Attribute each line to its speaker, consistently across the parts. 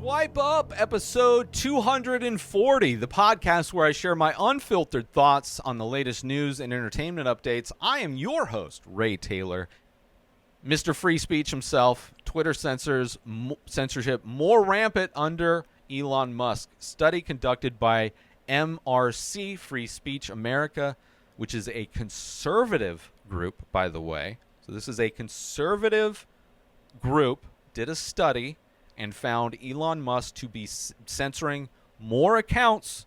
Speaker 1: Swipe Up, episode 240, the podcast where I share my unfiltered thoughts on the latest news and entertainment updates. I am your host, Ray Taylor, Mr. Free Speech himself. Twitter censorship more rampant under Elon Musk. Study conducted by MRC, Free Speech America, which is a conservative group, by the way. So this is a conservative group, did a study, and found Elon Musk to be censoring more accounts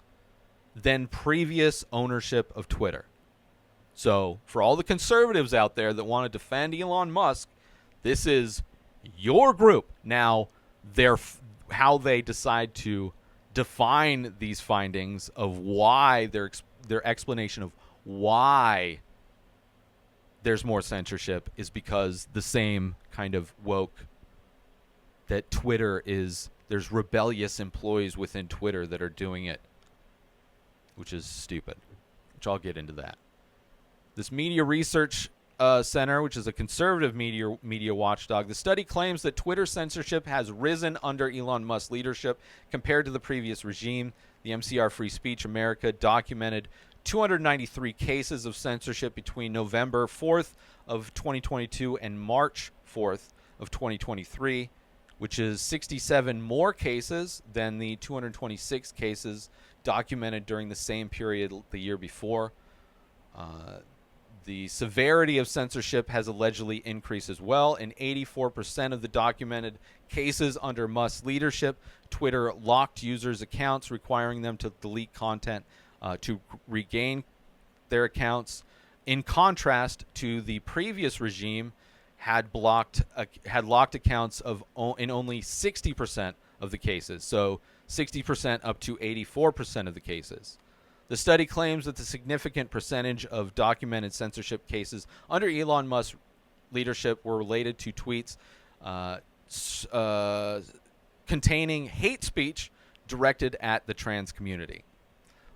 Speaker 1: than previous ownership of Twitter. So for all the conservatives out there that want to defend Elon Musk, this is your group. Now, how they decide to define these findings of why their explanation of why there's more censorship is because the same kind of woke that Twitter is, there's rebellious employees within Twitter that are doing it, which is stupid, which I'll get into that. This Media Research Center, which is a conservative media watchdog, the study claims that Twitter censorship has risen under Elon Musk's leadership compared to the previous regime. The MCR Free Speech America documented 293 cases of censorship between November 4th of 2022 and March 4th of 2023. Which is 67 more cases than the 226 cases documented during the same period the year before. The severity of censorship has allegedly increased as well. In 84% of the documented cases under Musk's leadership, Twitter locked users' accounts, requiring them to delete content to regain their accounts. In contrast to the previous regime, had locked accounts in only 60% of the cases, so 60% up to 84% of the cases. The study claims that the significant percentage of documented censorship cases under Elon Musk's leadership were related to tweets containing hate speech directed at the trans community,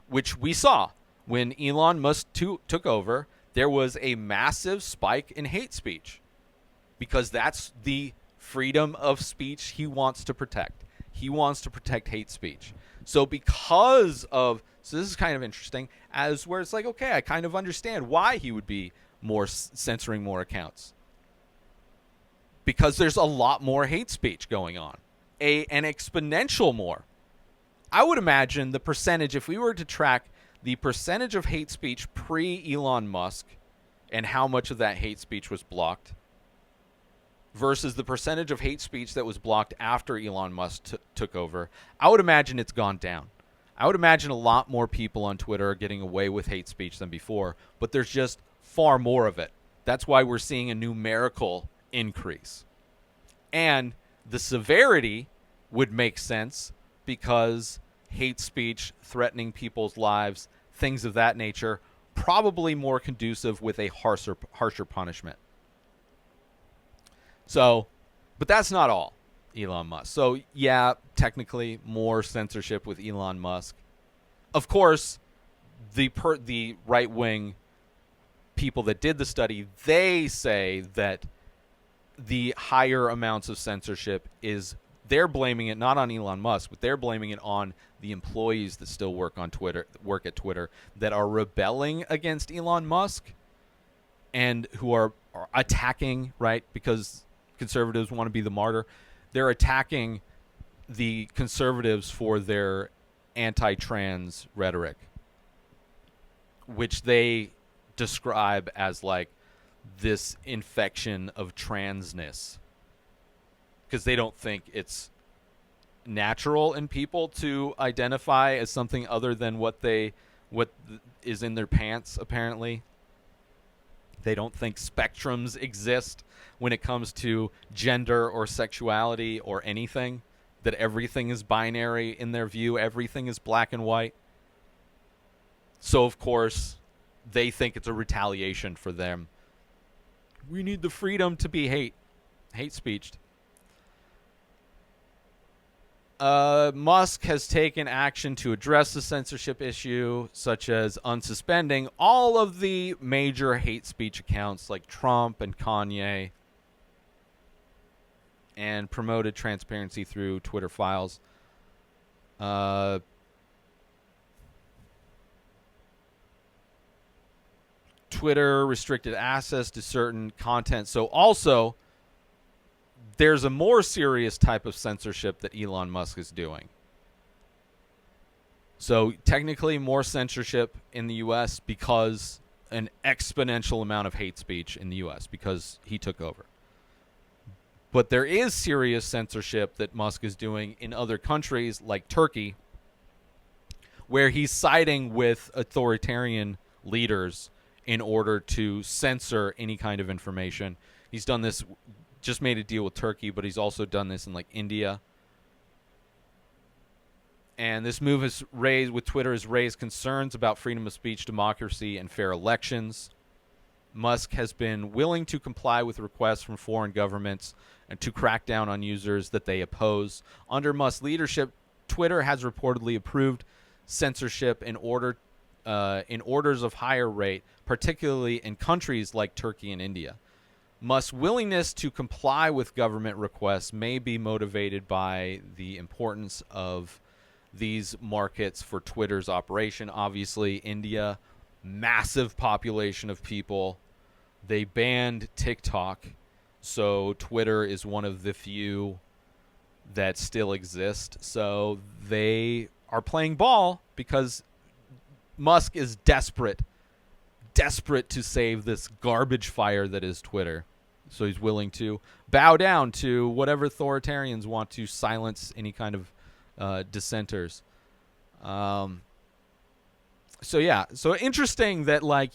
Speaker 1: which we saw when Elon Musk took over. There was a massive spike in hate speech, because that's the freedom of speech he wants to protect. He wants to protect hate speech. So so this is kind of interesting, as where it's like, okay, I kind of understand why he would be censoring more accounts. Because there's a lot more hate speech going on. An exponential more. I would imagine the percentage, if we were to track the percentage of hate speech pre-Elon Musk and how much of that hate speech was blocked, versus the percentage of hate speech that was blocked after Elon Musk took over, I would imagine it's gone down. I would imagine a lot more people on Twitter are getting away with hate speech than before, but there's just far more of it. That's why we're seeing a numerical increase. And the severity would make sense because hate speech, threatening people's lives, things of that nature, probably more conducive with a harsher punishment. So, but that's not all Elon Musk. So, yeah, technically more censorship with Elon Musk. Of course, the right-wing people that did the study, they say that the higher amounts of censorship they're blaming it not on Elon Musk, but they're blaming it on the employees that still work at Twitter, that are rebelling against Elon Musk and who are attacking, right? Because conservatives want to be the martyr. They're attacking the conservatives for their anti-trans rhetoric, which they describe as like this infection of transness, because they don't think it's natural in people to identify as something other than what is in their pants, apparently. They don't think spectrums exist when it comes to gender or sexuality or anything, that everything is binary in their view, everything is black and white. So, of course, they think it's a retaliation for them. We need the freedom to be hate speeched. Musk has taken action to address the censorship issue, such as unsuspending all of the major hate speech accounts like Trump and Kanye. and promoted transparency through Twitter files. Twitter restricted access to certain content. So also, there's a more serious type of censorship that Elon Musk is doing. So technically more censorship in the U.S. because an exponential amount of hate speech in the U.S. because he took over. But there is serious censorship that Musk is doing in other countries like Turkey, where he's siding with authoritarian leaders in order to censor any kind of information. He's done this, just made a deal with Turkey, but he's also done this in like India. And this move with Twitter has raised concerns about freedom of speech, democracy, and fair elections. Musk has been willing to comply with requests from foreign governments and to crack down on users that they oppose. Under Musk's leadership, Twitter has reportedly approved censorship in orders of higher rate, particularly in countries like Turkey and India. Musk's willingness to comply with government requests may be motivated by the importance of these markets for Twitter's operation. Obviously, India, massive population of people. They banned TikTok, so Twitter is one of the few that still exist. So they are playing ball because Musk is desperate to save this garbage fire that is Twitter. So he's willing to bow down to whatever authoritarians want to silence any kind of dissenters. So interesting that, like,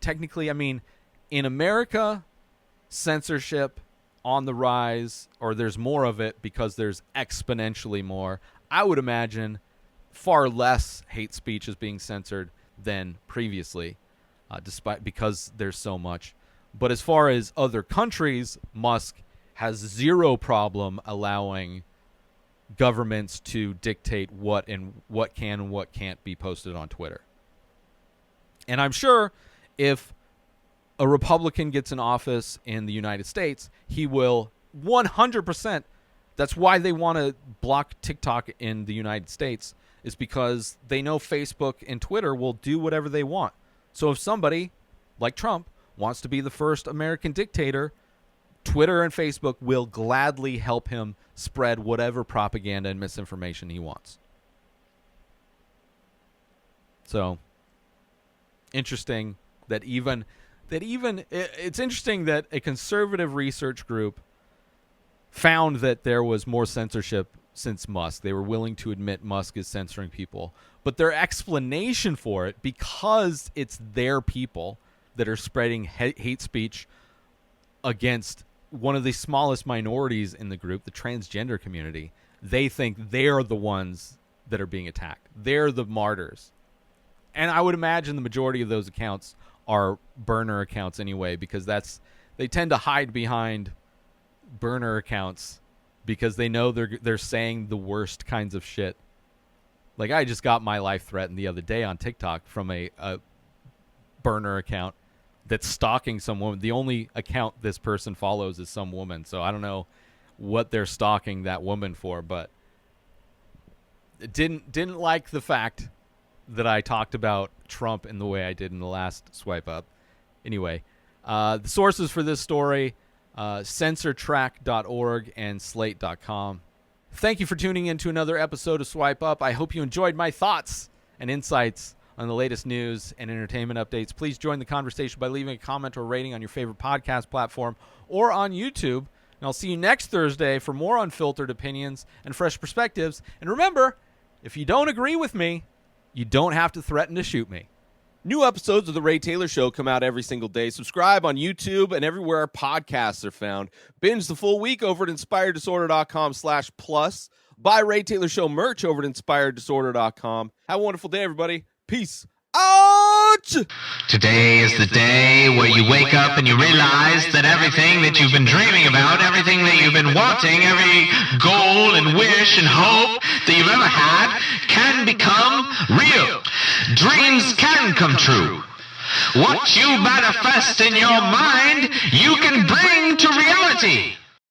Speaker 1: technically, I mean, in America, censorship on the rise, or there's more of it because there's exponentially more. I would imagine far less hate speech is being censored than previously, because there's so much. But as far as other countries, Musk has zero problem allowing governments to dictate what can and what can't be posted on Twitter. And I'm sure if a Republican gets in office in the United States, he will 100%. That's why they want to block TikTok in the United States, is because they know Facebook and Twitter will do whatever they want. So if somebody like Trump wants to be the first American dictator, Twitter and Facebook will gladly help him spread whatever propaganda and misinformation he wants. So interesting that it's interesting that a conservative research group found that there was more censorship since Musk. They were willing to admit Musk is censoring people. But their explanation for it, because it's their people that are spreading hate speech against one of the smallest minorities in the group, the transgender community, they think they're the ones that are being attacked. They're the martyrs. And I would imagine the majority of those accounts are burner accounts anyway, because they tend to hide behind burner accounts because they know they're saying the worst kinds of shit. Like, I just got my life threatened the other day on TikTok from a burner account that's stalking some woman. The only account this person follows is some woman, so I don't know what they're stalking that woman for, but didn't like the fact that I talked about Trump in the way I did in the last swipe up. Anyway, the sources for this story, censortrack.org and slate.com. Thank you for tuning in to another episode of Swipe Up. I hope you enjoyed my thoughts and insights on the latest news and entertainment updates. Please join the conversation by leaving a comment or rating on your favorite podcast platform or on YouTube. And I'll see you next Thursday for more unfiltered opinions and fresh perspectives. And remember, if you don't agree with me, you don't have to threaten to shoot me.
Speaker 2: New episodes of The Ray Taylor Show come out every single day. Subscribe on YouTube and everywhere our podcasts are found. Binge the full week over at inspireddisorder.com/plus. Buy Ray Taylor Show merch over at inspireddisorder.com. Have a wonderful day, everybody. Peace out!
Speaker 3: Today is the day where you wake up and you realize that everything that you've been dreaming about, everything that you've been wanting, every goal and wish and hope that you've ever had can become real. Dreams can come true. What you manifest in your mind, you can bring to reality.